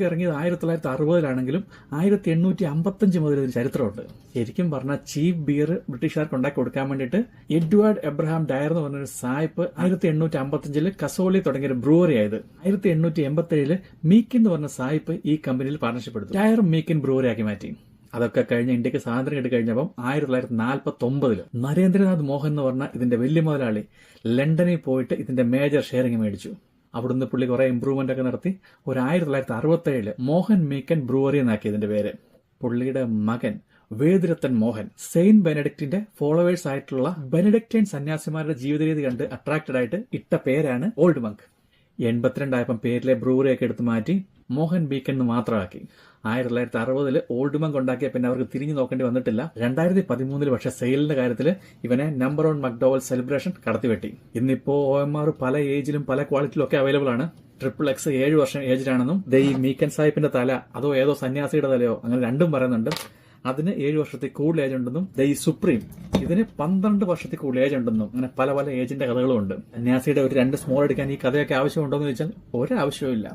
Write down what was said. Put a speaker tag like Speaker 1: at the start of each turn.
Speaker 1: Bunk ഇറങ്ങിയത് 1960-ലാണെങ്കിലും 1855 മുതൽ ഇതിന് ചരിത്രമുണ്ട്. ശരിക്കും പറഞ്ഞാൽ ചീപ്പ് ബിയർ ബ്രിട്ടീഷുകാർക്ക് ഉണ്ടാക്കി കൊടുക്കാൻ വേണ്ടിയിട്ട് എഡ്വാർഡ് എബ്രഹാം ഡയർ എന്ന് പറഞ്ഞൊരു സായിപ്പ് 1855 കസോളി തുടങ്ങിയ ഒരു ബ്രൂവറി ആയത്. 1887 മീക്കിൻ എന്ന് പറഞ്ഞ സായിപ്പ് ഈ കമ്പനിയിൽ പാർട്ണർഷിപ്പ് എടുത്തു. ഡയർ മീക്കിൻ ബ്രൂവറി ആക്കി മാറ്റി. അതൊക്കെ കഴിഞ്ഞ് ഇന്ത്യക്ക് സ്വാതന്ത്ര്യം കിട്ടി കഴിഞ്ഞപ്പം 1949 നരേന്ദ്രനാഥ് മോഹൻ എന്ന് പറഞ്ഞ ഇതിന്റെ വലിയ മുതലാളി ലണ്ടനിൽ പോയിട്ട് ഇതിന്റെ മേജർ ഷെയറിംഗ് മേടിച്ചു. അവിടുന്ന് പുള്ളി കുറെ ഇംപ്രൂവ്മെന്റ് ഒക്കെ നടത്തി ഒരു 1967 മോഹൻ മീക്കൻ ബ്രൂവറി എന്നാക്കി ഇതിന്റെ പേര്. പുള്ളിയുടെ മകൻ വേദരത്തൻ മോഹൻ സെയിന്റ് ബെനഡിക്റ്റിന്റെ ഫോളോവേഴ്സ് ആയിട്ടുള്ള ബെനഡിക്റ്റൈൻ സന്യാസിമാരുടെ ജീവിതരീതി കണ്ട് അട്രാക്റ്റഡ് ആയിട്ട് ഇട്ട പേരാണ് ഓൾഡ് മങ്ക്. 82 ആയപ്പം പേരിലെ ബ്രൂവറിയൊക്കെ എടുത്ത് മാറ്റി മോഹൻ ബീക്കൻ എന്ന് മാത്രമാക്കി. 1960 ഓൾഡ് മങ്ക് ഉണ്ടാക്കിയ പിന്നെ അവർക്ക് തിരിഞ്ഞു നോക്കേണ്ടി വന്നിട്ടില്ല. 2013 പക്ഷെ സെയിലിന്റെ കാര്യത്തിൽ ഇവനെ നമ്പർ 1 മക്ഡോവൽ സെലിബ്രേഷൻ കടത്തിവെട്ടി. ഇന്നിപ്പോ OMR പല ഏജിലും പല ക്വാളിറ്റിയിലും ഒക്കെ അവൈലബിൾ ആണ്. XXX 7 വർഷം ഏജിലാണെന്നും ഈ മീക്കൻ സാഹിബിന്റെ തല അതോ ഏതോ സന്യാസിയുടെ തലയോ അങ്ങനെ രണ്ടും പറയുന്നുണ്ട്. അതിന് 7 വർഷത്തിൽ കൂടുതൽ ഏജ് ഉണ്ടെന്നും ഈ സുപ്രീം ഇതിന് 12 വർഷത്തിൽ കൂടുതൽ ഏജ് ഉണ്ടെന്നും അങ്ങനെ പല പല ഏജിന്റെ കഥകളും ഉണ്ട്. സന്യാസിയുടെ ഒരു 2 സ്മോൾ എടുക്കാൻ ഈ കഥയൊക്കെ ആവശ്യമുണ്ടോ എന്ന് ചോദിച്ചാൽ ഒരാവശ്യവും ഇല്ല.